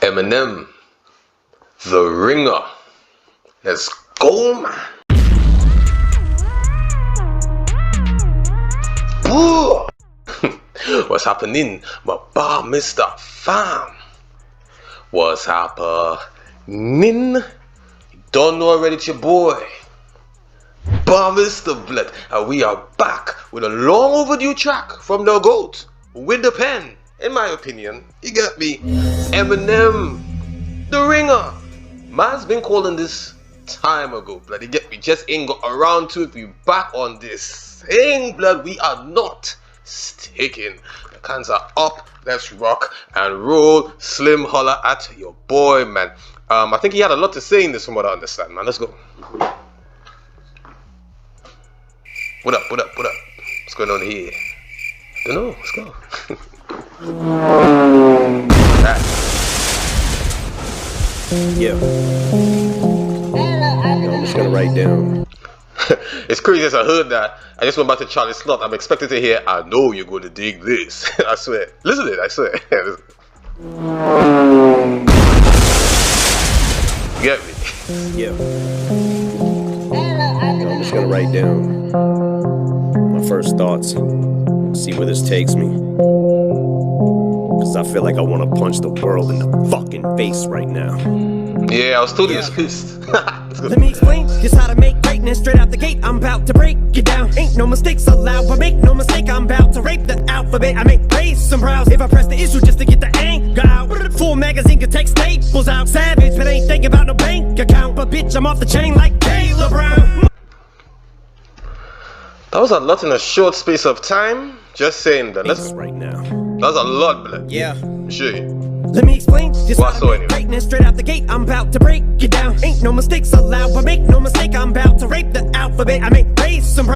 Eminem, the ringer. Let's go, man. What's happening, my bar, Mr. Fam? What's happening? Don't know already, it's your boy, Bar Mr. Blood, and we are back with a long overdue track from the GOAT with the pen. In my opinion, you get me, Eminem, the ringer. Man's been calling this time ago, blood. You get me, just ain't got around to it. We back on this thing, blood. We are not sticking. The cans are up. Let's rock and roll. Slim holler at your boy, man. I think he had a lot to say in this, from what I understand, man. Let's go. What up? What up? What up? What's going on here? I don't know. Let's go. Yeah. I'm just gonna write down. It's crazy as I heard that. I just went back to Charlie Slot. I'm expected to hear, I know you're going to dig this. I swear. Listen to it, I swear. You get me? Yeah. I'm just gonna write down my first thoughts. See where this takes me. Cause I feel like I want to punch the world in the fucking face right now. Yeah, I was totally pissed. Let me explain just how to make greatness straight out the gate. I'm about to break it down. Ain't no mistakes allowed, but make no mistake, I'm about to rape the alphabet. I may raise some brows if I press the issue just to get the anger out. Full magazine can take staples out. Savage, but ain't thinking about no bank account. But bitch, I'm off the chain like Caleb Brown. That was a lot in a short space of time. Just saying that. Let's right now. That's a lot, blood. Yeah. Sure. Let me explain just how to make greatness straight out the gate. I'm about to break it down. Ain't no mistakes allowed, but make no mistake, I'm about to rape the alphabet. I may raise some.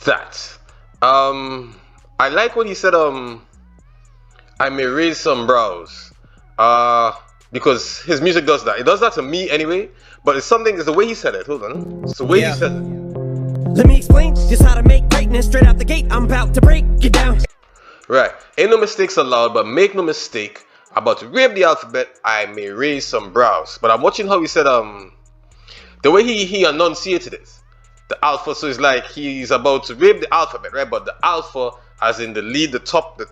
That. I like what he said. I may raise some brows. Because his music does that. It does that to me anyway. But it's something. It's the way he said it. Hold on. It's the way he said it. Let me explain just how to make greatness straight out the gate. I'm about to break it down. Right. Ain't no mistakes allowed, but make no mistake. About to rape the alphabet, I may raise some brows. But I'm watching how he said, the way he enunciated it. The alpha, so it's like he's about to rape the alphabet, right? But the alpha, as in the lead, the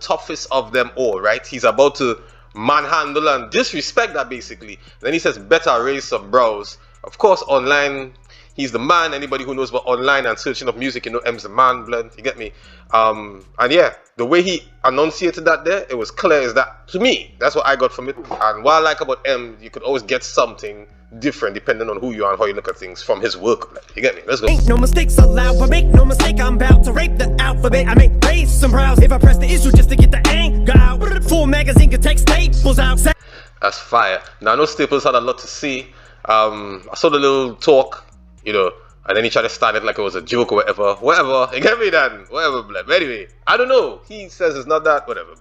toughest of them all, right? He's about to manhandle and disrespect that, basically. Then he says, better raise some brows. Of course, online, he's the man. Anybody who knows about online and searching up music, you know, M's the man, blood. You get me? And yeah, the way he enunciated that there, it was clear as that to me. That's what I got from it. And what I like about M, you could always get something different depending on who you are and how you look at things from his work. Blood. You get me? Let's go. Ain't no mistakes allowed, but make no mistake, I'm about to rape the alphabet. I may raise some brows if I press the issue just to get the anger out. Full magazine can take staples out. That's fire. Now I know Staples had a lot to say. I saw the little talk, you know, and then he tried to start it like it was a joke or whatever. Whatever. You get me, then? Whatever, blood. But anyway, I don't know. He says it's not that. Whatever,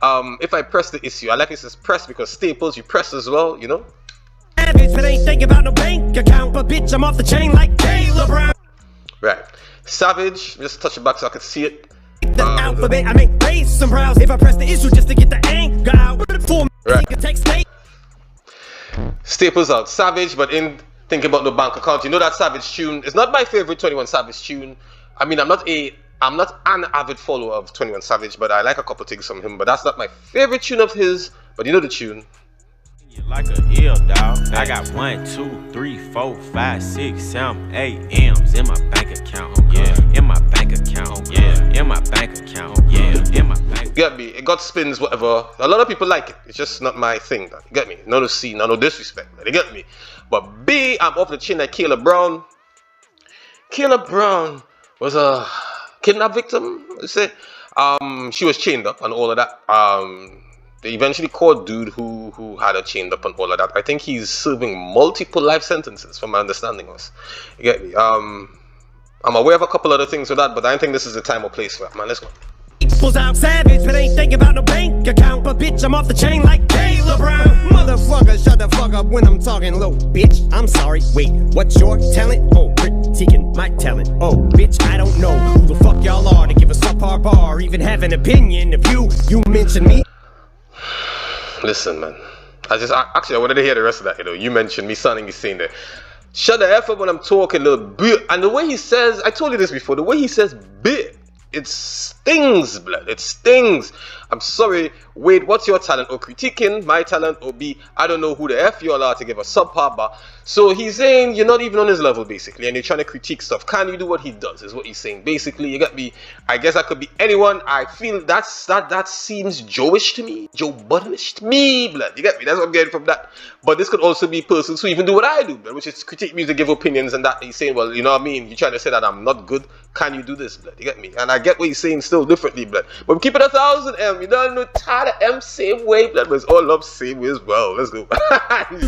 man. If I press the issue, I like it says press because Staples, you press as well, you know? Savage, but ain't thinking about no bank account. But bitch, I'm off the chain like Caleb Brown. Right. Savage. Just touch it back so I can see it. The alphabet, I may raise some brows if I press the issue just to get the anger out. Full magazine can take Staples out. Savage, but in thinking about the bank account, you know that Savage tune is not my favorite 21 Savage tune. I mean, I'm not an avid follower of 21 Savage, but I like a couple things from him. But that's not my favorite tune of his. But you know the tune. Like a ill dog. I got 1, 2, 3, 4, 5, 6, 7, 8 M's in my bank account. Yeah, in my bank account. Yeah, in my bank account. Yeah, in my bank. You get me? It got spins, whatever. A lot of people like it. It's just not my thing. You get me? No C, no disrespect. You get me? But B, I'm off the chain like Caleb Brown. Caleb Brown was a kidnap victim. Say, she was chained up and all of that. They eventually caught dude who had her chained up and all of that. I think he's serving multiple life sentences, from my understanding was. You get me? I'm aware of a couple other things with that, but I don't think this is the time or place for it, man. Let's go. Pulls out savage, but ain't thinking about no bank account. But bitch, I'm off the chain like Caleb Brown. Motherfucker, shut the fuck up when I'm talking low. Bitch, I'm sorry. Wait, what's your talent? Oh, critiquing my talent. Oh, bitch, I don't know who the fuck y'all are to give a subpar bar, even have an opinion. If you mention me. Listen, man. Actually, I wanted to hear the rest of that. You mentioned me sounding insane there. Shut the F up when I'm talking, little bit. And the way he says, I told you this before, the way he says bit, it stings, blood. It stings. I'm sorry. Wait, what's your talent? Or critiquing my talent? Or B, I don't know who the F you're allowed to give a subpar bar. So he's saying you're not even on his level, basically, and you're trying to critique stuff. Can you do what he does, is what he's saying. Basically, you got me. I guess I could be anyone. I feel that seems Joe-ish to me. Joe Budden-ish to me, blood. You get me? That's what I'm getting from that. But this could also be persons who even do what I do, blood, which is critique music, give opinions, and that he's saying, well, you know what I mean? You're trying to say that I'm not good. Can you do this, blood? You get me? And I get what he's saying still differently, blood. But keep it 1,000 M. You don't know tired of M same way, blood, but it's all love same way as well. Let's go.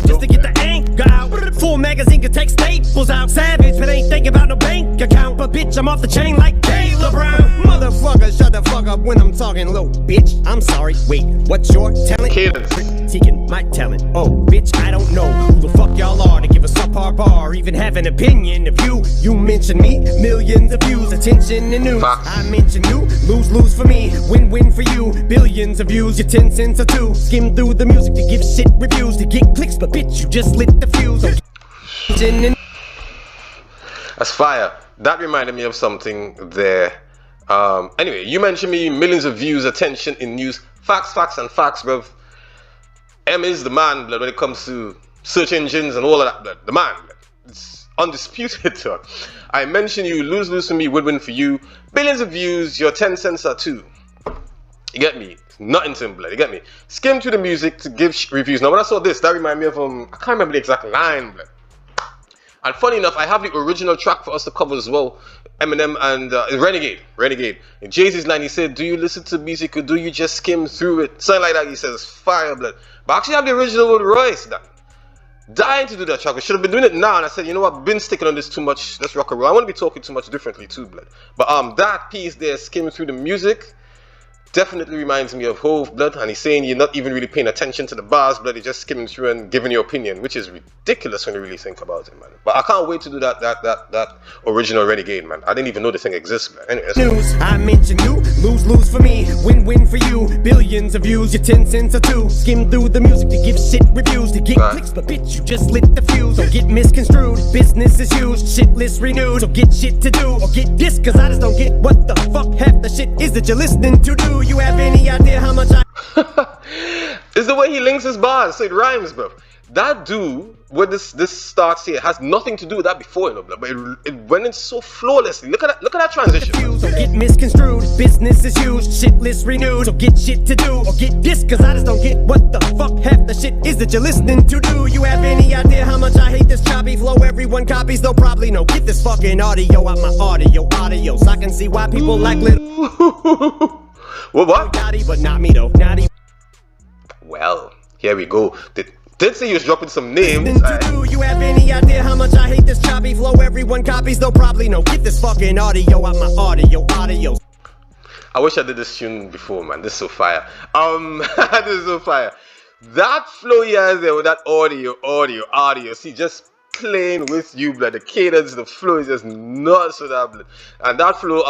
Just to get the anger out. Full magazine can take staples out. Savage, but ain't thinking about no bank account. But bitch, I'm off the chain like Caleb Brown. Motherfucker, shut the fuck up when I'm talking, little bitch. I'm sorry. Wait, what's your talent? Cadence. Critiquing my talent. Oh, bitch, I don't know who the fuck y'all are to give a subpar bar, even have an opinion of you. You mention me, millions of views, attention and news. I mention you, lose for me, win for you. Billions of views, your 10 cents or two. Skim through the music to give shit reviews, to get clicks, but bitch, you just lit the fuse. That's fire. That reminded me of something there. Anyway, you mentioned me, millions of views, attention in news. Facts, and facts, bruv. M is the man, blood, when it comes to search engines and all of that, blood. The man, blood. It's undisputed, sir. I mentioned you, lose for me, win for you. Billions of views, your 10 cents are too. You get me? Nothing to him, blood. You get me? Skim through the music to give reviews. Now, when I saw this, that reminded me of, I can't remember the exact line, blood. And funny enough, I have the original track for us to cover as well. Eminem and Renegade. In Jay-Z's line, he said, do you listen to music or do you just skim through it? Something like that, he says, fire, blood. But I actually have the original with Royce, done. Dying to do that track. I should have been doing it now. And I said, you know what, I've been sticking on this too much. Let's rock and roll. I want to be talking too much differently too, blood. But that piece there, skimming through the music, definitely reminds me of Hove, blood, and he's saying you're not even really paying attention to the bars, blood, you're just skimming through and giving your opinion, which is ridiculous when you really think about it, man. But I can't wait to do that original Renegade, man. I didn't even know this thing exists, man. Anyway, news, I mention you, lose for me, win for you. Billions of views, your 10 cents or two. Skim through the music to give shit reviews, to get clicks, but bitch, you just lit the fuse. Don't get misconstrued, business is used, shit list renewed. So get shit to do, or get this, cause I just don't get what the fuck half the shit is that you're listening to. Do you have any idea how much I it's the way he links his bars, so it rhymes, bro. That dude, where this starts here, has nothing to do with that before, but it went in so flawlessly. Look at that transition. Don't get misconstrued, business is used, shit list renewed. So get shit to do, or get this, cause I just don't get what the fuck half the shit is that you're listening to. Do you have any idea how much I hate this choppy flow? Everyone copies, they'll probably know. Get this fucking audio out my audio, so I can see why people like little. What? But not me though. Not even. Well, here we go. Did say he was dropping some names. Do you have any idea how much I hate this choppy flow? Everyone copies, they'll probably know. Get this fucking audio out my audio. I wish I did this tune before, man. This is so fire. This is so fire. That flow he has there with that audio. See, just playing with you, blood. The cadence, the flow is just nuts with that, blood. And that flow,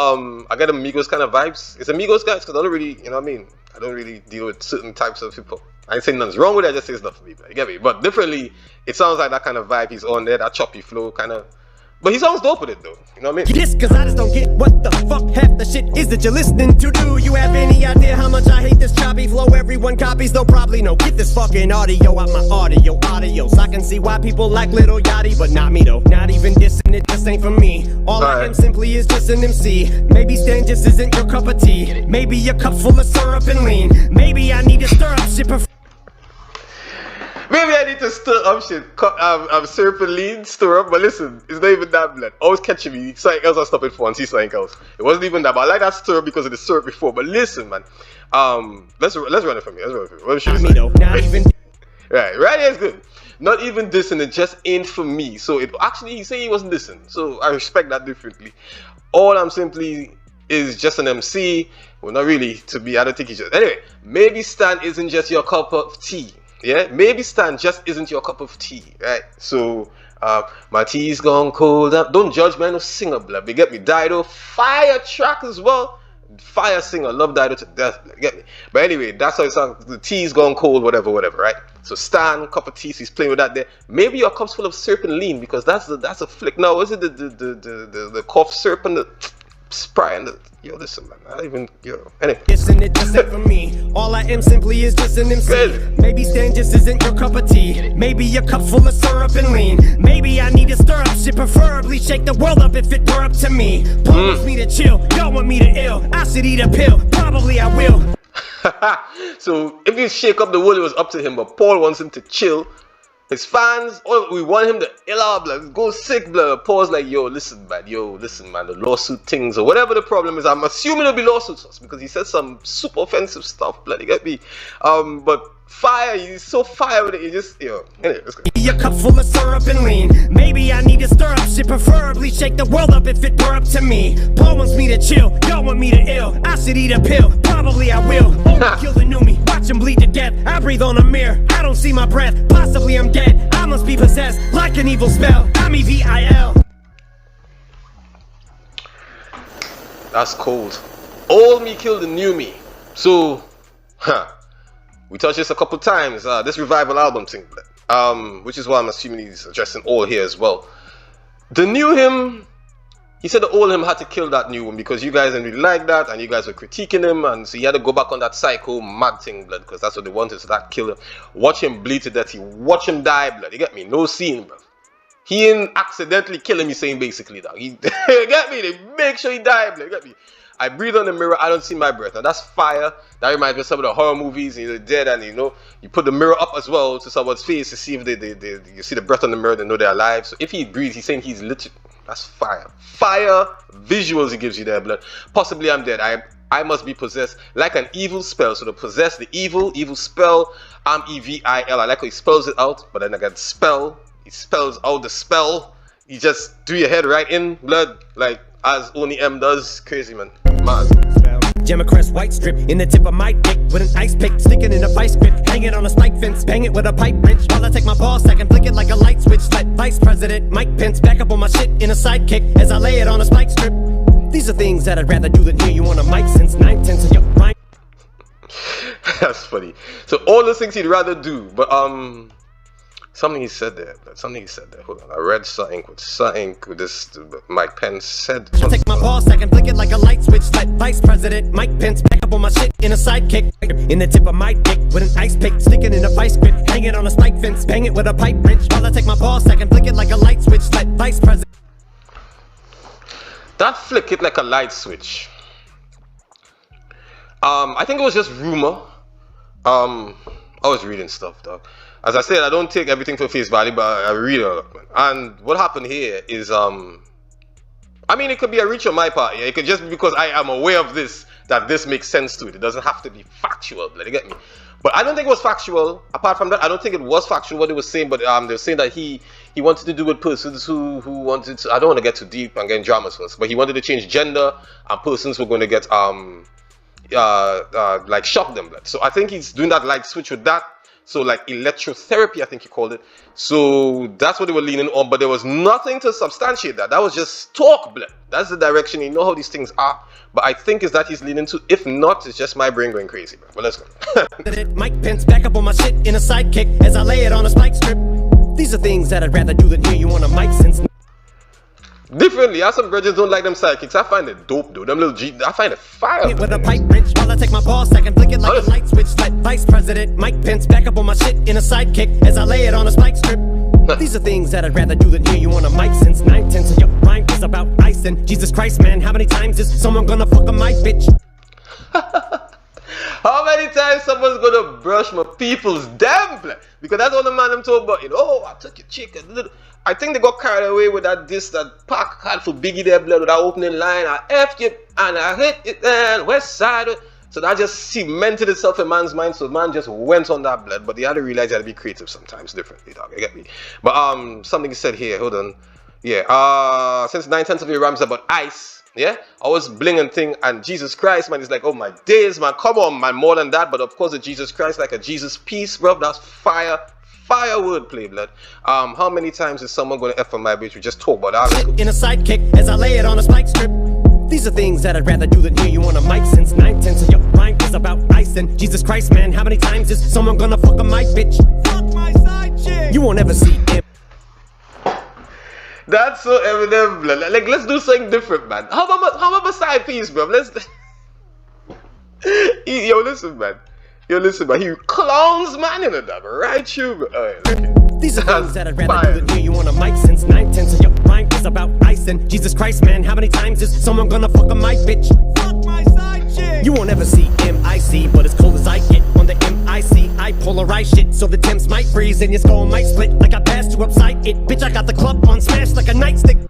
I get Amigos kind of vibes. It's Amigos guys, because I don't really, you know what I mean? I don't really deal with certain types of people. I ain't saying nothing's wrong with it, I just say it's not for me, blood. You get me? But differently, it sounds like that kind of vibe he's on there, that choppy flow kind of. But he sounds dope with it though, you know what I mean? This cause I just don't get what the fuck half the shit is that you're listening to. Do you have any idea how much I hate this choppy flow? Everyone copies, they'll probably know. Get this fucking audio out my audio, so I can see why people like Little Yachty, but not me though. Not even dissing, it just ain't for me. All I am simply is just an MC. Maybe Stan just isn't your cup of tea. Maybe your cup full of syrup and lean. Maybe I need to stir up shit. Maybe I need to stir up shit. Syrup and lean, stir up. But listen, it's not even that, blood. Always catching me. Something else I stop it for and see something else. It wasn't even that. But I like that stir because of the syrup before. But listen, man. Let's run it from me. What should we say? Not even. Right here is good. Not even dissing, it just ain't for me. So it actually, he said he wasn't dissing. So I respect that differently. All I'm simply is just an MC. Well, not really, to be. I don't think he's just. Anyway, maybe Stan isn't just your cup of tea. Yeah, maybe Stan just isn't your cup of tea, right? So, my tea's gone cold up. Don't judge, man. No singer, blood. You get me? Dido, fire track as well. Fire singer, love died to death. Get me? But anyway, that's how it sounds. The tea's gone cold, whatever, right? So Stan, cup of tea, he's playing with that there. Maybe your cup's full of syrup and lean because that's a flick. No, is it the cough syrup and the Sprite and the listen, man. Not even anyway. Isn't it just for me? All I am simply is just an MC. Maybe Stan just isn't your cup of tea. Maybe your cup full of syrup and lean. Maybe I need to stir up shit, preferably shake the world up if it were up to me. Paul wants me to chill, y'all want me to ill. I should eat a pill, probably I will. So if you shake up the world, it was up to him, but Paul wants him to chill. His fans, we want him to ill out, blood, go sick, blood. Paul's like, listen, man, the lawsuit things or whatever the problem is. I'm assuming it'll be lawsuits because he said some super offensive stuff, blood. You get me? But fire, he's so fire with it. You just, anyway, let's go. Your cup full of syrup and lean. Maybe I need to stir up shit, preferably shake the world up if it were up to me. Paul wants me to chill, y'all want me to ill. I should eat a pill, probably I will. Kill the new me, watch him bleed to death. I breathe on a mirror, I don't see my breath. Possibly I'm dead, I must be possessed like an evil spell. I'm EVIL. That's cold. Old me killed the new me. So, we touched this a couple times. This revival album thing, which is why I'm assuming he's addressing all here as well. The new him, he said the old him had to kill that new one because you guys didn't really like that and you guys were critiquing him, and so he had to go back on that psycho mad thing, blood, because that's what they wanted. So that killed him. Watch him bleed to death. Watch him die, blood. You get me? No scene, bro. He didn't accidentally kill him. He's saying basically that you get me. They make sure he died, blood. You get me? I breathe on the mirror, I don't see my breath. Now that's fire. That reminds me of some of the horror movies. They're dead, and you put the mirror up as well to someone's face to see if you see the breath on the mirror, they know they're alive. So if he breathes, he's saying he's literally, that's fire. Fire visuals he gives you there, blood. Possibly I'm dead. I must be possessed like an evil spell. So to possess the evil spell, I'm EVIL. I like how he spells it out, but then again, spell, he spells out the spell. You just do your head right in, blood, like as only M does. Crazy, man. Jam a crest white strip in the tip of my dick with an ice pick, sticking in a vice grip, hang it on a spike fence, bang it with a pipe wrench while I take my ball sack and flick it like a light switch. Let Vice President Mike Pence back up on my shit in a sidekick as I lay it on a spike strip. These are things that I'd rather do than hear you on a mic since 9/10 of your mind. That's funny. So all those things he'd rather do, but something he said there. Hold on. I read something with this. Mike Pence said. I take my ball sack and flick it like a light switch. Let Vice President Mike Pence back up on my shit in a sidekick. In the tip of my dick with an ice pick, sticking in a vice grip, hang it on a spike fence, bang it with a pipe wrench while I take my ball sack and flick it like a light switch. Let Vice President. That flick it like a light switch. I think it was just rumor. I was reading stuff, dog. As I said, I don't take everything for face value, but I read a lot, man. And what happened here is, I mean, it could be a reach on my part. Yeah? It could just be because I am aware of this, that this makes sense to it. It doesn't have to be factual, you get me? But I don't think it was factual. Apart from that, I don't think it was factual what they were saying, but they were saying that he wanted to do with persons who wanted to, I don't want to get too deep and get in dramas first, but he wanted to change gender, and persons were going to get, like shock them. So I think he's doing that light switch with that. So like electrotherapy, I think he called it. So that's what they were leaning on, but there was nothing to substantiate that. That was just talk, blood. That's the direction. You know how these things are. But I think is that he's leaning to. If not, it's just my brain going crazy, bro. But let's go. Mike Pence back up on my shit in a sidekick as I lay it on a spike strip. These are things that I'd rather do than hear you on a mic since. Differently, I some bridges don't like them sidekicks. I find it dope though. Them little I find it fire. With a pipe wrench while I take my ball sack and flick it like a light switch. Let Vice President Mike Pence back up on my shit in a sidekick as I lay it on a spike strip. These are things that I'd rather do than hear you on a mic since 9/10 of your rhyme is about icing. Jesus Christ, man, how many times is someone gonna fuck a mic, bitch? How many times someone's gonna brush my people's damn blood? Because that's all the man I'm talking about. Oh, I took your chick. I think they got carried away with that Pac had for Biggie there, blood, with that opening line. I effed you and I hit it and West Side. So that just cemented itself in man's mind. So man just went on that, blood. But he had to realize he had to be creative sometimes, differently, dog. You get me? But something he said here. Hold on. Yeah. Since 9/10 of your rhymes about ice. Yeah, I was blinging thing, and Jesus Christ, man, it's like, oh my days, man, come on, man, more than that. But of course, the Jesus Christ, like a Jesus piece, bro, that's fire wordplay, blood. How many times is someone gonna F on my bitch? We just talk about that. In a sidekick as I lay it on a spike strip. These are things that I'd rather do than hear you on a mic. Since 9/10 of your rhyme is about ice. And Jesus Christ, man, how many times is someone gonna fuck a mic, bitch? Fuck my side chick. You won't ever see him. That's so Eminem, blood. Like, let's do something different, man. How about a side piece, bro? Let's. Yo, listen, man. He clowns, man, in that, right? True, bro. Okay. These are things that I'd rather do than hear you on a mic. Since 9/10 of your rhyme is about ice. And Jesus Christ, man, how many times is someone gonna fuck a mic, bitch? Fuck my side chick. You won't ever see MIC, but as cold as I get on the MIC, I polarize shit so the Temps might freeze and your skull might split like I passed you upside it. Bitch, I got the club on smash like a nightstick.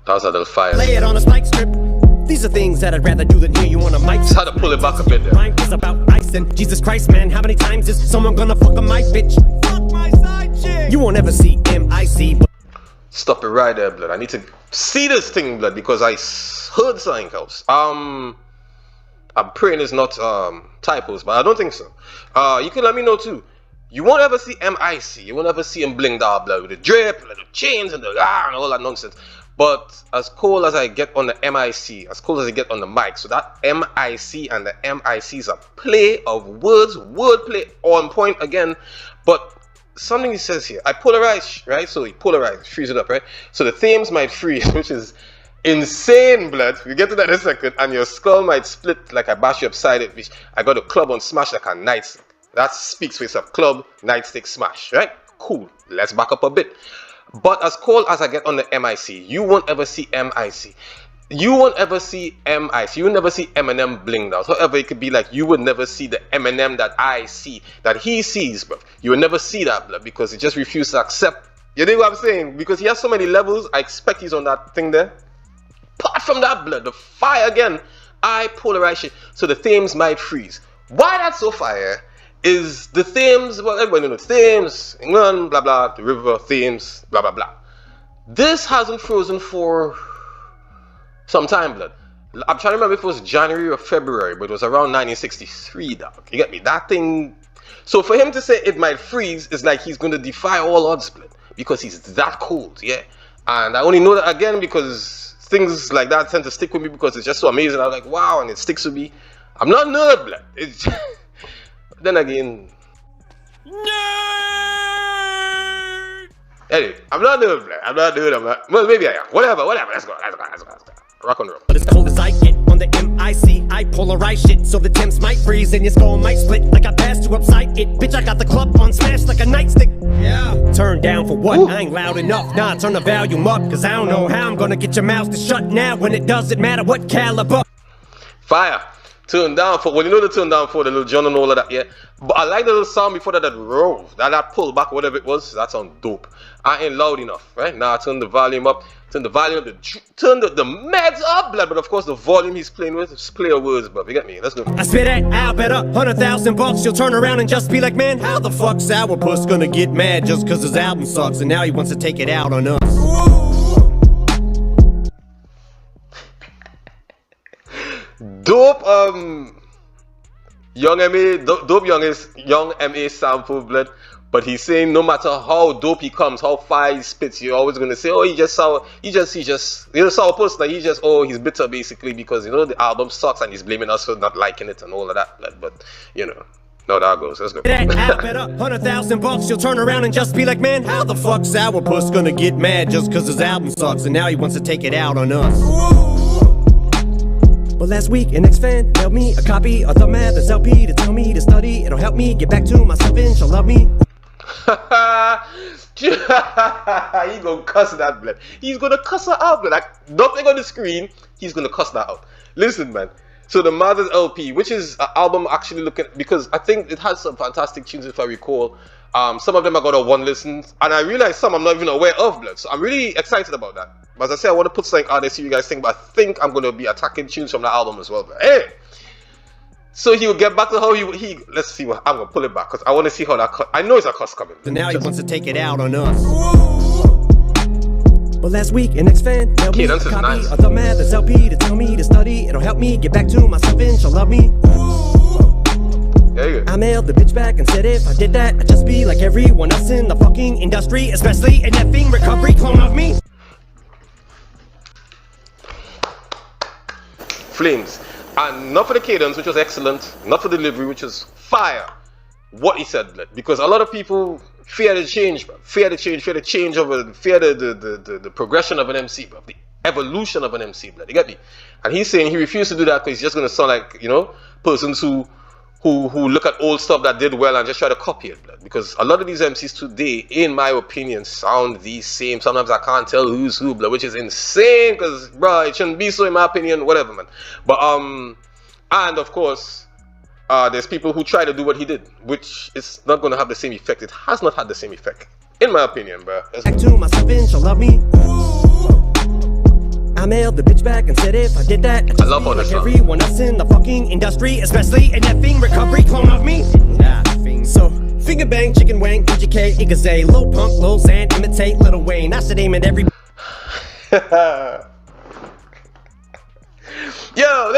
That was a little fire. Lay it on a spike strip. These are things that I'd rather do than hear you on a mic. Just had to pull it back a bit there. Rhyme is about ice and Jesus Christ, man, how many times is someone gonna fuck a mic, bitch? Fuck my side chick. You won't ever see MIC, but Stop it right there, blood. I need to see this thing, blood, because I heard something else. I'm praying it's not typos, but I don't think so. You can let me know too. You won't ever see MIC. You won't ever see him bling down, blood, with the drip, the chains, and and all that nonsense. But as cool as I get on the MIC, as cool as I get on the mic, so that MIC and the MIC is a play of words, wordplay on point again. But something he says here, I polarize, right? So he polarizes, frees it up, right? So the themes might freeze, which is insane, blood. We get to that in a second, and your skull might split like I bash you upside it, which I got a club on smash like a nightstick. That speaks for itself. Club, nightstick, smash, right? Cool. Let's back up a bit. But as cold as I get on the MIC, you won't ever see MIC. You won't ever see MIC. You will never see Eminem blinged out. However, it could be like you would never see the Eminem that I see, that he sees, bro. You will never see that, blood, because he just refused to accept. You know what I'm saying? Because he has so many levels, I expect he's on that thing there. Apart from that, blood, the fire again, I polarize shit, so the themes might freeze. Why that's so fire is the themes, well, everybody knows themes, England, blah blah, the river themes, blah blah blah. This hasn't frozen for some time, blood. I'm trying to remember if it was January or February, but it was around 1963, dog. You get me? That thing. So for him to say it might freeze is like he's going to defy all odds, blood, because he's that cold, yeah. And I only know that again because things like that tend to stick with me because it's just so amazing. I'm like, wow, and it sticks with me. I'm not nerd, blood. It's then again, nerd. Anyway, I'm not nerd, blood. I'm not nerd. I'm not. Well, maybe I am. Whatever. Let's go. Rock and roll. But as cold as I get on the MIC, I polarize shit so the Temps might freeze and your skull might split like I passed you upside it. Bitch, I got the club on smash like a nightstick. Yeah. Turn down for what? Ooh. I ain't loud enough. Nah, turn the volume up, cause I don't know how I'm gonna get your mouth to shut now when it doesn't matter what caliber. Fire. Turn down for, well, you know the turn down for the little John and all of that, yeah. But I like the little sound before that roll, that pull back, whatever it was. That sound dope. I ain't loud enough, right? Now I turn the volume up, turn the meds up, blood. But of course the volume he's playing with is play of words, but you get me? Let's go. I spit at Al better, $100,000. You'll turn around and just be like, man, how the fuck Sourpuss gonna get mad just cause his album sucks and now he wants to take it out on us? Dope, young MA sample, blood. But he's saying no matter how dope he comes, how far he spits, you're always gonna say, oh, he just Sourpuss, like he's bitter basically because you know the album sucks and he's blaming us for not liking it and all of that, blood. But you know, no, that goes. Let's go. $100,000. You'll turn around and just be like, man, how the fuck Sourpuss gonna get mad just cause his album sucks and now he wants to take it out on us? Well, last week, an ex-fan mailed me a copy of the Mathers LP to tell me to study. It'll help me get back to myself and she'll love me. He gonna cuss that, blood. He's gonna cuss her out, blood. Like, nothing on the screen, he's gonna cuss that out. Listen, man. So the Mathers LP, which is an album actually looking, because I think it has some fantastic tunes if I recall. Some of them I got a one listen, and I realized some I'm not even aware of, blood. So I'm really excited about that. But as I say, I want to put something out there, see what you guys think. But I think I'm going to be attacking tunes from that album as well. But hey, so he will get back to how he. Let's see what I'm going to pull it back because I want to see how that. I know it's a cuss coming. So now he wants to take it out on us. But last week, an ex-fan mailed me a copy of the Mathers LP to tell me to study. It'll help me get back to myself and she'll love me. There you go. mailed the bitch back and said if I did that, I'd just be like everyone else in the fucking industry, especially an effing recovery clone of me. Flames. And not for the cadence, which was excellent, not for delivery, which was fire. What he said, blood. Because a lot of people fear the change, bro. Fear the change of fear the progression of an MC, bro. The evolution of an MC, blood. You get me? And he's saying he refused to do that because he's just gonna sound like, you know, persons who look at old stuff that did well and just try to copy it, blood. Because a lot of these MCs today, in my opinion, sound the same. Sometimes I can't tell who's who, blood, which is insane. Because, bro, it shouldn't be so, in my opinion. Whatever, man. But and of course, there's people who try to do what he did, which is not going to have the same effect. It has not had the same effect, in my opinion, bro. Back to my seven, she'll love me. I mailed the bitch back and said if I did that, I'd just love be all like this song. everyone else in the fucking industry, especially an effing recovery clone of me. So, finger bang, chicken wang, PGK, Igaze, low pump, low Xan, imitate Lil Wayne. I should aim at every. Yo,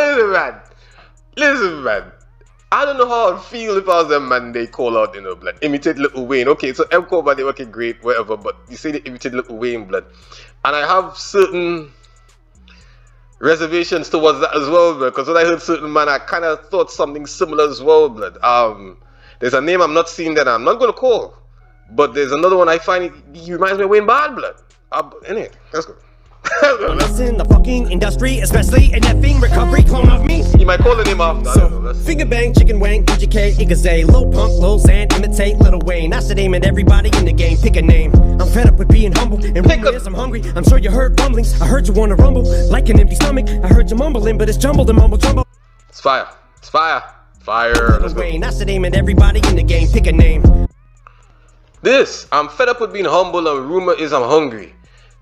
listen, man. I don't know how I'd feel if I was them man they call out, you know, blood. Imitate Lil Wayne. Okay, so M Cobra, they working great, whatever, but you say they imitate Lil Wayne, blood. And I have certain reservations towards that as well, blood. Because when I heard certain man, I kind of thought something similar as well, blood. There's a name I'm not seeing that I'm not going to call. But there's another one I find, he reminds me of Wayne Bad, blood. Anyway, let's go. Us in the fucking industry, especially an effing recovery clone of me. You might call the name off. So, finger bang, chicken wang, PGK, Igaze, low pump, low Xan, imitate Lil Wayne. I should aim at everybody in the game, pick a name. I'm fed up with being humble, and rumor is I'm hungry. I'm sure you heard rumblings, I heard you wanna rumble. Like an empty stomach, I heard you mumbling, but it's jumbled and mumble jumble. It's fire. It's fire. Fire. Let's go. Wayne, I should aim at everybody in the game, pick a name. I'm fed up with being humble, and rumor is I'm hungry.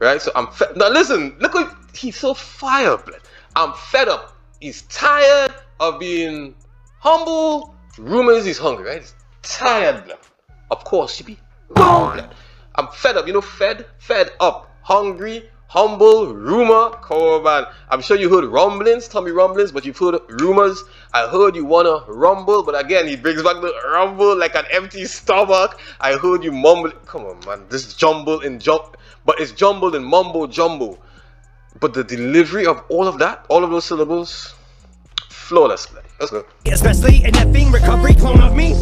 Right, so I'm fed. Now listen, look at he's so fire, blood. I'm fed up. He's tired of being humble. Rumors he's hungry, right? He's tired, blood. Of course, you be blood. I'm fed up. You know, fed up, hungry, humble, rumor. Come on, man. I'm sure you heard rumblings, Tommy rumblings, but you've heard rumors. I heard you wanna rumble, but again, he brings back the rumble like an empty stomach. I heard you mumble. Come on, man. This jumble in jump. But it's jumbled and mumbo jumbo. But the delivery of all of that, all of those syllables, flawless, bloody. Let's go. Especially an effing recovery clone of me.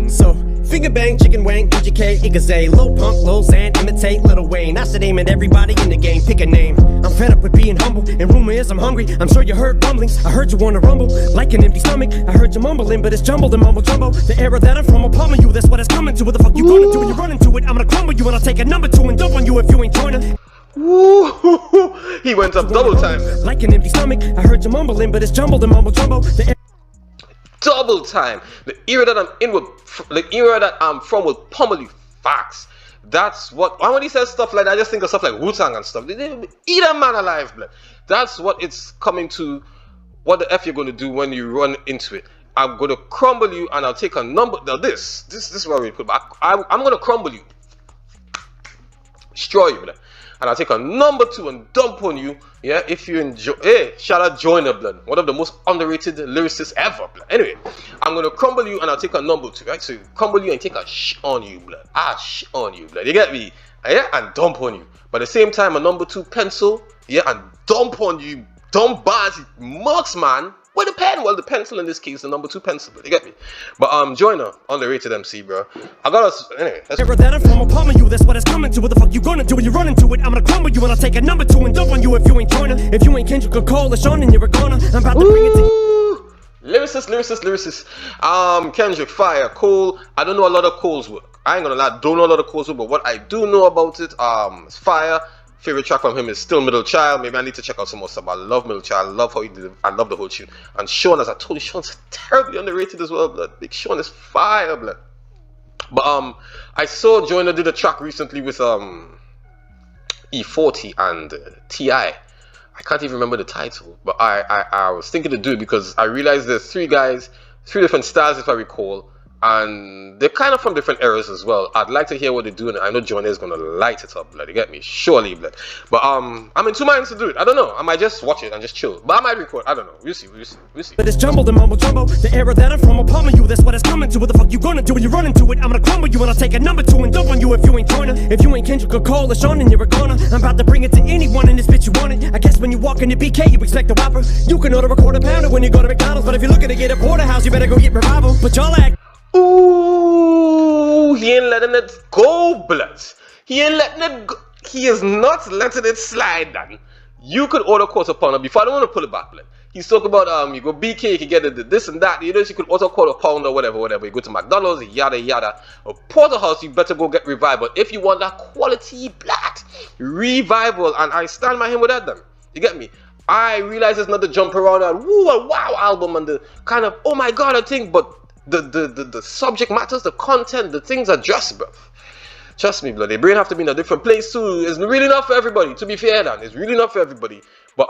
So, finger bang, chicken wang, PGK, Igaze, low pump, low Xan, imitate Lil Wayne. I should aim at everybody in the game, pick a name. I'm fed up with being humble, and rumor is I'm hungry. I'm sure you heard rumblings, I heard you wanna rumble. Like an empty stomach, I heard you mumbling, but it's jumbled and mumble jumbo. The era that I'm from will pummel you, that's what it's coming to. What the fuck you gonna do when you run into it? I'm gonna crumble you and I'll take a number 2 and dump on you if you ain't joining. Woo! He went up double time. Like an empty stomach, I heard you mumbling, but it's jumbled and mumble jumbo. Double time. The era that I'm in will, the era that I'm from will pummel you. Facts. That's what. When he says stuff like that, I just think of stuff like Wu-Tang and stuff. They eat a man alive, blood. That's what it's coming to. What the F you're going to do when you run into it? I'm going to crumble you, and I'll take a number. Now this is where we put back. I'm going to crumble you, destroy you, blood. And I'll take a number 2 and dump on you. Yeah, if you enjoy. Hey, shout out Joyner, blood. One of the most underrated lyricists ever, blood. Anyway, I'm gonna crumble you and I'll take a number 2, right? So crumble you and take a on you, blood. On you, blood. You get me? Yeah, and dump on you. But at the same time, a number 2 pencil, yeah, and dump on you. Dump bars, marks, man. With a pen, well, the pencil in this case, the number 2 pencil, but you get me. But Joyner, underrated MC, bro. I got us anyway. That I'm from will pummel you, that's what it's coming to. What the fuck you gonna do when you run into it? I'm gonna crumble you and I'll take a number 2 and dump on you if you ain't Joyner. If you ain't Kendrick or Cole or Sean, then you're a goner. I'm about to bring it to Lyricist. Kendrick, fire, Cole. I don't know a lot of Cole's work. I ain't gonna lie, don't know a lot of Cole's work, but what I do know about it, it's fire. Favorite track from him is still Middle Child. Maybe I need to check out some more stuff. I love Middle Child. I love how he did it. I love the whole tune. And Sean, as I told you, Sean's terribly underrated as well, blood. Big Sean is fire, blood. But I saw Joyner did a track recently with E40 and T.I. I can't even remember the title, but I was thinking to do it because I realized there's 3 guys, 3 different styles if I recall, and they're kind of from different eras as well. I'd like to hear what they're doing. I know Joanna is gonna light it up, blood. You get me? Surely, blood. But I'm in two minds to do it. I don't know. I might just watch it and just chill. But I might record. I don't know. We'll see. But it's jumbled and mumble jumbo. The era that I'm from will palm you. That's what it's coming to. What the fuck you gonna do when you run into it? I'm gonna crumble you and I'll take a number 2 and dump on you if you ain't joiner. If you ain't Kendrick or Cole or Sean, then you're a goner. I'm about to bring it to anyone in this bitch you want it. I guess when you walk into BK, you expect a Whopper. You can order a quarter pounder when you go to McDonald's. But if you're looking to get a porterhouse, you better go get revival. But y'all act. Ooh, he ain't letting it go, blood. He ain't letting it go. He is not letting it slide, Dan. You could order quarter pounder before. I don't want to pull it back, blood. He's talking about you go BK, you can get this and that. You know, you could order quarter pounder, whatever. You go to McDonald's, yada yada. A porterhouse, you better go get revival if you want that quality blood revival. And I stand by him with that, then. You get me? I realize it's not the jump around and woo and wow album and the kind of oh my god I think, but the subject matters, the content, the things addressed, bro. Trust me, blood. The brain have to be in a different place too. It's really not for everybody. To be fair, Dan, it's really not for everybody. But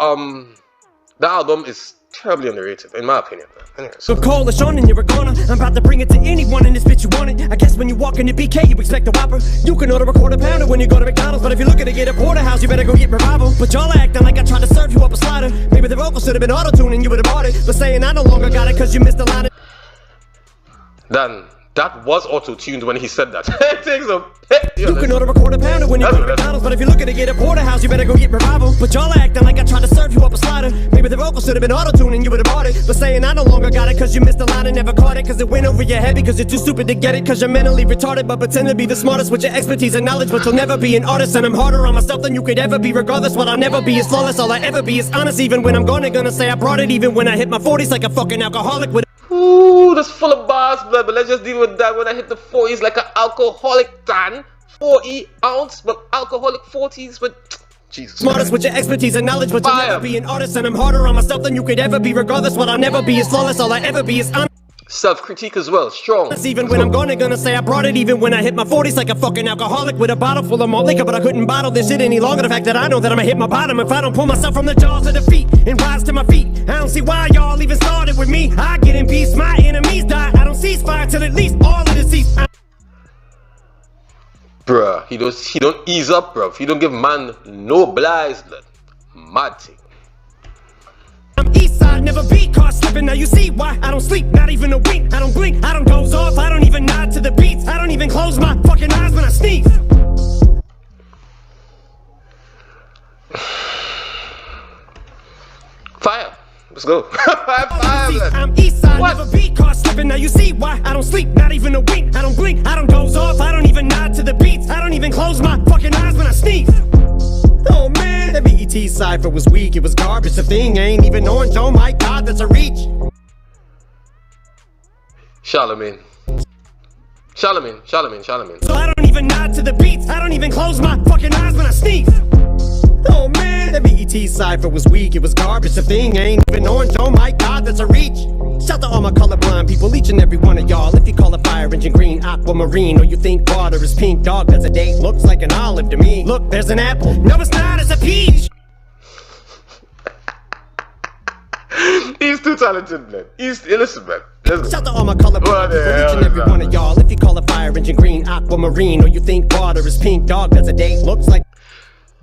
the album is terribly underrated, in my opinion. Anyway, So Cole or Sean and you're a goner. I'm about to bring it to anyone in this bitch you want it. I guess when you walk into BK, you expect a Whopper. You can order a quarter pounder when you go to McDonald's. But if you're looking to get a porterhouse, you better go get revival. But y'all acting like I tried to serve you up a slider. Maybe the vocals should have been auto-tuned and you would have bought it. But saying I no longer got it cause you missed a line. Dan, that was auto-tuned when he said that. It takes a You can order a quarter pounder when you go to McDonald's. But if you're looking to get a porterhouse, you better go get revival. But y'all acting like I tried to serve you up a slider. Maybe the vocals should have been auto-tuned and you would have bought it. But saying I no longer got it cause you missed a line and never caught it. Cause it went over your head because you're too stupid to get it. Cause you're mentally retarded but pretend to be the smartest with your expertise and knowledge. But you'll never be an artist and I'm harder on myself than you could ever be. Regardless, what I'll never be is flawless. All I ever be is honest. Even when I'm gonna say I brought it. Even when I hit my 40s like a fucking alcoholic with. Ooh, that's full of bars, blood. But let's just deal with that when I hit the 40s like an alcoholic, Dan. 40 ounce, but alcoholic 40s, but Jesus. Smartest with your expertise and knowledge, but you'll never be an artist, and I'm harder on myself than you could ever be. Regardless, what I'll never be is flawless. All I ever be is honest. Self-critique as well, strong. Even when I'm gonna say I brought it. Even when I hit my 40s like a fucking alcoholic with a bottle full of malt liquor, but I couldn't bottle this shit any longer. The fact that I know that I'ma hit my bottom if I don't pull myself from the jaws of defeat and rise to my feet. I don't see why y'all even started with me. I get in peace, my enemies die. I don't cease fire till at least all of the cease. Bruh, he don't ease up, bruv. He don't give man no blighs, blood. Mad thing. I'm east side, never be caught slipping. Now you see why I don't sleep, not even a wink. I don't blink, I don't doze off, I don't even nod to the beats. I don't even close my fucking eyes when I sneeze. Fire. Let's go. Fire, blood. I'm east side, never be caught slipping. Now you see why I don't sleep, not even a wink. I don't blink, I don't doze off, I don't even nod to the beats. I don't even close my fucking eyes when I sneeze. Oh man, that BET cipher was weak, it was garbage. The thing ain't even orange, oh my god, that's a reach. Charlemagne. So I don't even nod to the beats, I don't even close my fucking eyes when I sneeze. Oh man, that BET cipher was weak, it was garbage. The thing ain't even orange, oh my god, that's a reach. Shout to all my colorblind people, each and every one of y'all. If you call a fire engine green, aquamarine, or you think water is pink, dog, that's a date, looks like an olive to me. Look, there's an apple, no it's not, it's a peach. He's too talented, man. He's innocent, man. Shout to all my colorblind people, each and every one of y'all. If you call a fire engine green, aquamarine, or you think water is pink, dog, that's a date, looks like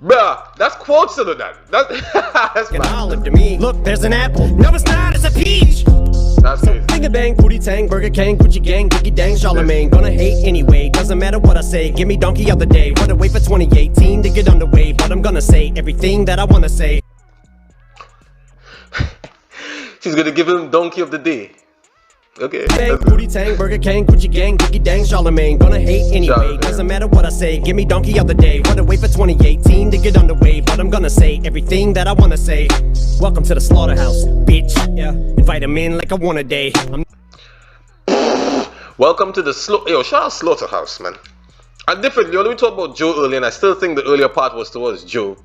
bruh, that's quotes of that. That's an olive to me. Look, there's an apple. No, it's not, it's a peach. That's crazy. Finger bang, booty tang, Burger King, Gucci gang, Biggie dang, Charlemagne. Gonna hate anyway, doesn't matter what I say. Give me donkey other day. Wanna wait for 2018 to get underway, but I'm gonna say everything that I wanna say. She's gonna give him donkey of the day. Okay. Bang, booty tang, Burger King, Gucci gang, Biggie dang, Charlemagne. Gonna hate anyway, doesn't matter what I say. Give me donkey other day. Wanna wait for 2018 to get underway, but I'm gonna say everything that I wanna say. Welcome to the slaughterhouse, bitch. Yeah, invite him in like I want a day. Welcome to the shout out Slaughterhouse, man. And differently, when we talk about Joe earlier, and I still think the earlier part was towards Joe.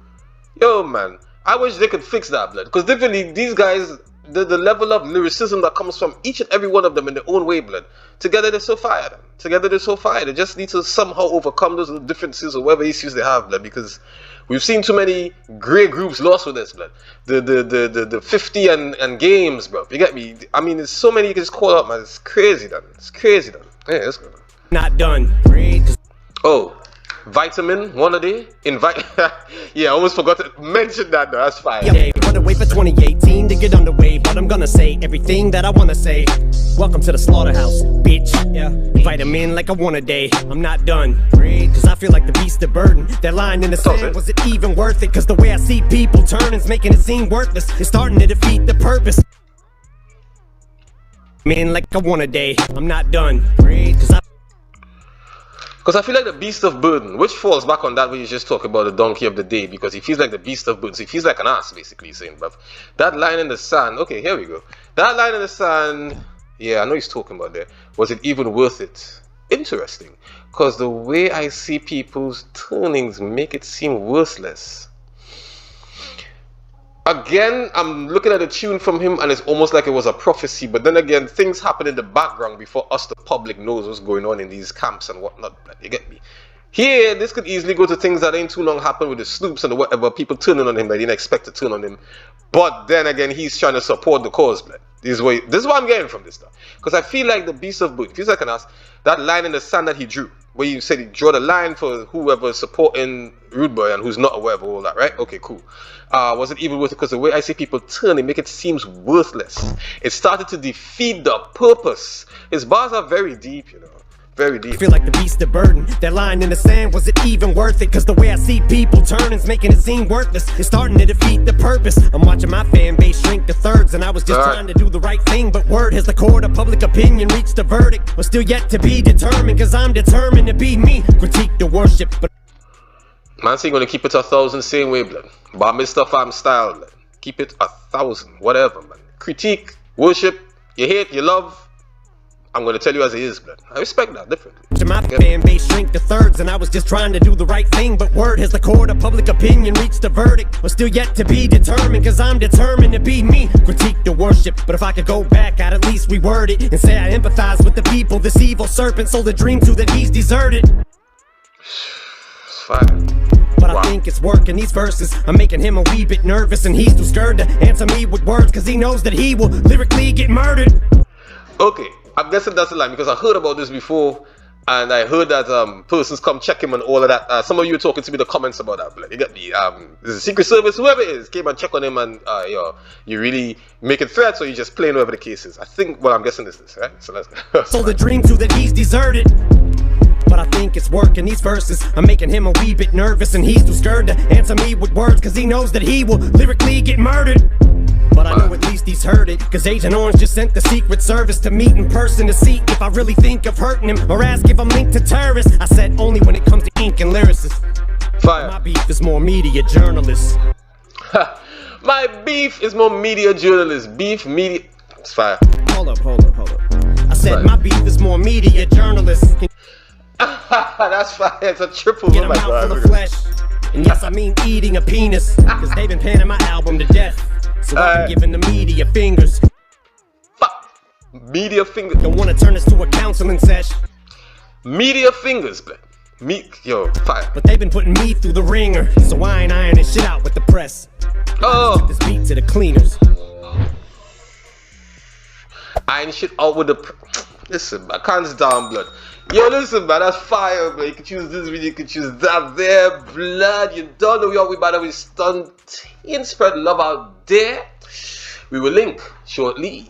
Yo, man, I wish they could fix that, blood. Because differently, these guys, the level of lyricism that comes from each and every one of them in their own way, blood. Together they're so fire, man. Together they're so fire. They just need to somehow overcome those differences or whatever issues they have, blood. Because we've seen too many great groups lost with this, blood. The 50 and games, bro. You get me? I mean, there's so many you can just call out, man. It's crazy, man. It's crazy, man. Yeah, let's go. Not done. Oh, vitamin one a day. Invite. Yeah, I almost forgot to mention that. Though. That's fine. Yeah, wanna wait for 2018 to get underway, but I'm gonna say everything that I wanna say. Welcome to the slaughterhouse, bitch. Yeah, vitamin like I want a day. I'm not done. Cause I feel like the beast of burden. That line in the sand, was it even worth it? Cause the way I see people turning's making it seem worthless. It's starting to defeat the purpose. Man, like I want a day. I'm not done. Because I feel like the beast of burden, which falls back on that way you just talk about the donkey of the day, because he feels like the beast of burden. So he feels like an ass, basically, saying, bruv. That line in the sand, okay, here we go. That line in the sand, yeah, I know he's talking about there. Was it even worth it? Interesting. Because the way I see people's turnings make it seem worthless. Again, I'm looking at a tune from him and it's almost like it was a prophecy, but then again, things happen in the background before us, the public, knows what's going on in these camps and whatnot. You get me? Here, this could easily go to things that ain't too long happen with the Snoops and the whatever, people turning on him that didn't expect to turn on him. But then again, he's trying to support the cause, blood. This is what I'm getting from this stuff. Because I feel like the beast of burden, feels like an ass, that line in the sand that he drew, where you said he drew the line for whoever is supporting Rude Boy and who's not, or whatever, all that, right? Okay, cool. Was it even worth it? Because the way I see people turn, it make it seems worthless. It started to defeat the purpose. His bars are very deep, you know. Very deep. I feel like the beast of burden. That line in the sand, was it even worth it? Cause the way I see people turning's making it seem worthless. It's starting to defeat the purpose. I'm watching my fan base shrink to thirds, and I was just trying to do the right thing. But word has the court of public opinion reached a verdict. But still yet to be determined, cause I'm determined to be me. Critique the worship, but man saying gonna keep it 1,000 same way, blood. By Mr. Fam style, blood. Keep it 1,000, whatever, man. Critique, worship, you hate, you love. I'm gonna tell you as it is, blood. I respect that differently. My fan base shrink to thirds, and I was just trying to do the right thing. But word has the court of public opinion reached a verdict. But still yet to be determined, cause I'm determined to be me. Critique the worship, but if I could go back, I'd at least reword it and say I empathize with the people. This evil serpent sold a dream to that he's deserted. It's fine. But I think it's working, these verses are making him a wee bit nervous, and he's too scared to answer me with words, cause he knows that he will lyrically get murdered. Okay, I'm guessing that's the line, because I heard about this before, and I heard that persons come check him and all of that. Some of you were talking to me in the comments about that, blood. You get me? The Secret Service, whoever it is, came and checked on him, and yo, you really making threats, or you just playing whatever the case is? I think, well, I'm guessing this, right? So let's go. So the dream too that he's deserted. But I think it's working, these verses are making him a wee bit nervous, and he's too scared to answer me with words, cause he knows that he will lyrically get murdered. But I know at least he's heard it, cause Agent Orange just sent the Secret Service to meet in person to see if I really think of hurting him, or ask if I'm linked to terrorists. I said only when it comes to ink and lyricists. Fire. My beef is more media journalists. My beef is more media journalist. Beef, media. It's fire. Hold up. I said my beef is more media journalists. That's fine. It's a triple. Get a mouthful of flesh. And yes, I mean eating a penis. Cause they've been panning my album to death. So I'm giving the media fingers. Media fingers. Don't wanna turn this to a counseling sesh. Media fingers, blood. Yo, fire. But they've been putting me through the ringer. So I ain't ironing shit out with the press. Oh. Put this beat to the cleaners. Iron shit out with the. Listen, man, hands down, blood. Yo, listen, man, that's fire, man. You can choose this video, you can choose that there, blood. You don't know we better be stunned and spread love out there. We will link shortly.